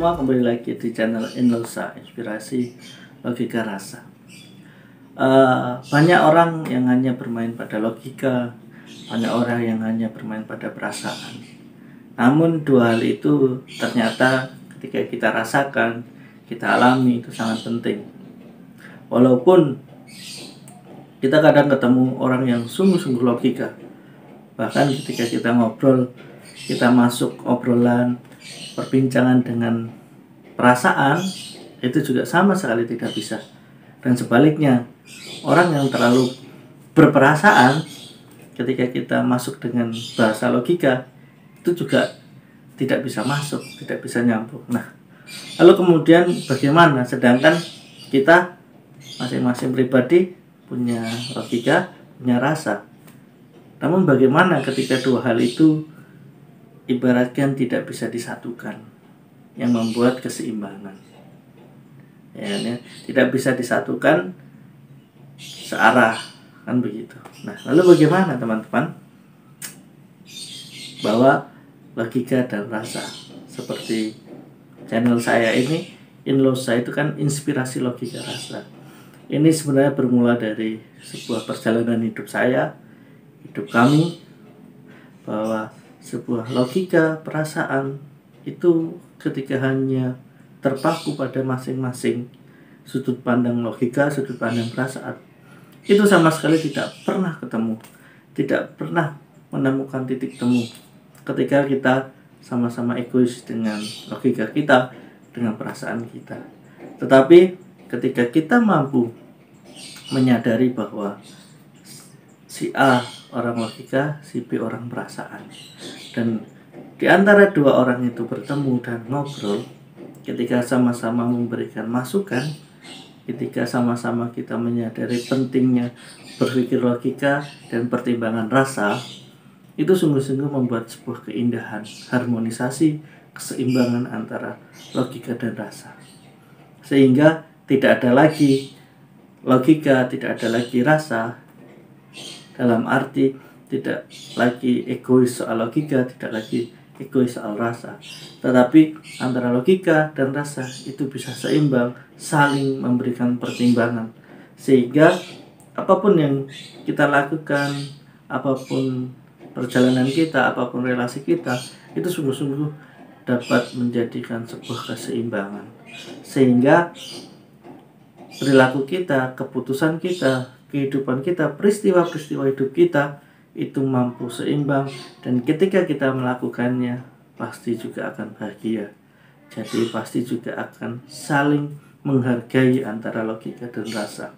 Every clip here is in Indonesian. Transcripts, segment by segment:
Semua kembali lagi di channel Inlosa, inspirasi logika rasa. Banyak orang yang hanya bermain pada logika, banyak orang yang hanya bermain pada perasaan. Namun dua hal itu ternyata ketika kita rasakan, kita alami, itu sangat penting. Walaupun kita kadang ketemu orang yang sungguh-sungguh logika, bahkan ketika kita ngobrol, kita masuk obrolan perbincangan dengan perasaan, itu juga sama sekali tidak bisa. Dan sebaliknya, orang yang terlalu berperasaan, ketika kita masuk dengan bahasa logika, itu juga tidak bisa masuk, tidak bisa nyambung. Nah, lalu kemudian bagaimana? Sedangkan kita masing-masing pribadi punya logika, punya rasa. Namun bagaimana ketika dua hal itu ibaratkan tidak bisa disatukan, yang membuat keseimbangan, ya, tidak bisa disatukan searah, kan begitu. Nah, lalu bagaimana teman-teman? Bahwa logika dan rasa, seperti channel saya ini Inlosa, itu kan inspirasi logika rasa. Ini sebenarnya bermula dari sebuah perjalanan hidup saya, hidup kami, bahwa sebuah logika, perasaan itu ketika hanya terpaku pada masing-masing sudut pandang logika, sudut pandang perasaan, itu sama sekali tidak pernah ketemu, tidak pernah menemukan titik temu ketika kita sama-sama egois dengan logika kita, dengan perasaan kita. Tetapi ketika kita mampu menyadari bahwa si A orang logika, si B orang perasaan, dan di antara dua orang itu bertemu dan ngobrol, ketika sama-sama memberikan masukan, ketika sama-sama kita menyadari pentingnya berpikir logika dan pertimbangan rasa, itu sungguh-sungguh membuat sebuah keindahan, harmonisasi, keseimbangan antara logika dan rasa. Sehingga tidak ada lagi logika, tidak ada lagi rasa, dalam arti tidak lagi egois soal logika, tidak lagi egois soal rasa, tetapi antara logika dan rasa itu bisa seimbang, saling memberikan pertimbangan, sehingga apapun yang kita lakukan, apapun perjalanan kita, apapun relasi kita, itu sungguh-sungguh dapat menjadikan sebuah keseimbangan, sehingga perilaku kita, keputusan kita, kehidupan kita, peristiwa-peristiwa hidup kita itu mampu seimbang, dan ketika kita melakukannya pasti juga akan bahagia. Jadi pasti juga akan saling menghargai antara logika dan rasa.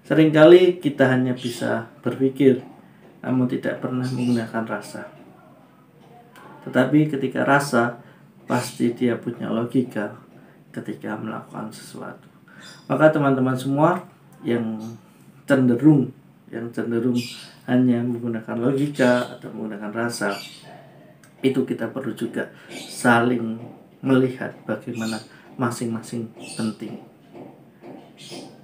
Seringkali kita hanya bisa berpikir namun tidak pernah menggunakan rasa. Tetapi ketika rasa, pasti dia punya logika ketika melakukan sesuatu. Maka teman-teman semua yang cenderung hanya menggunakan logika atau menggunakan rasa, itu kita perlu juga saling melihat bagaimana masing-masing penting.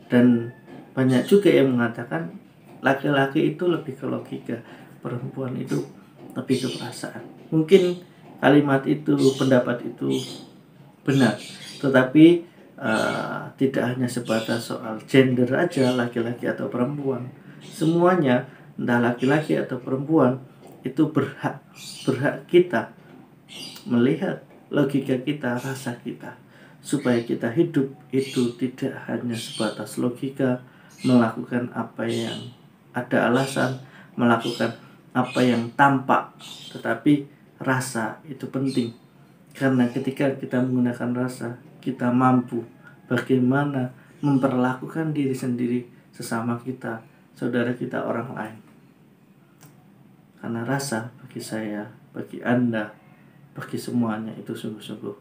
Dan banyak juga yang mengatakan laki-laki itu lebih ke logika, perempuan itu lebih ke perasaan. Mungkin kalimat itu, pendapat itu benar, tetapi tidak hanya sebatas soal gender aja, laki-laki atau perempuan. Semuanya, entah laki-laki atau perempuan, itu berhak kita melihat logika kita, rasa kita, supaya kita hidup itu tidak hanya sebatas logika, melakukan apa yang ada alasan, melakukan apa yang tampak, tetapi rasa itu penting. Karena ketika kita menggunakan rasa, kita mampu bagaimana memperlakukan diri sendiri, sesama kita, saudara kita, orang lain. Karena rasa bagi saya, bagi Anda, bagi semuanya itu sungguh-sungguh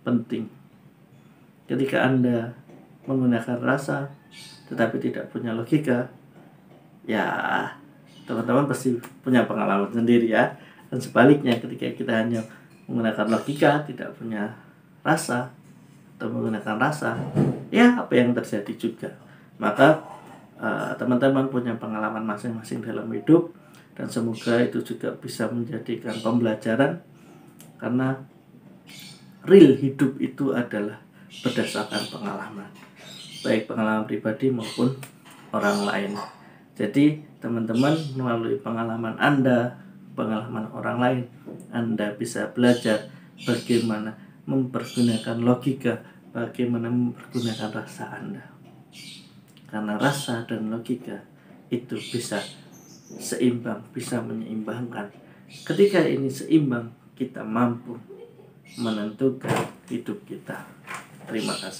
penting. Ketika Anda menggunakan rasa tetapi tidak punya logika, ya teman-teman pasti punya pengalaman sendiri ya. Dan sebaliknya, ketika kita hanya menggunakan logika, tidak punya rasa, atau menggunakan rasa, ya apa yang terjadi juga. Maka teman-teman punya pengalaman masing-masing dalam hidup, dan semoga itu juga bisa menjadikan pembelajaran, karena real hidup itu adalah berdasarkan pengalaman, baik pengalaman pribadi maupun orang lain. Jadi teman-teman melalui pengalaman Anda, pengalaman orang lain, Anda bisa belajar bagaimana mempergunakan logika, bagaimana mempergunakan rasa Anda. Karena rasa dan logika itu bisa seimbang, bisa menyeimbangkan. Ketika ini seimbang, kita mampu menentukan hidup kita. Terima kasih.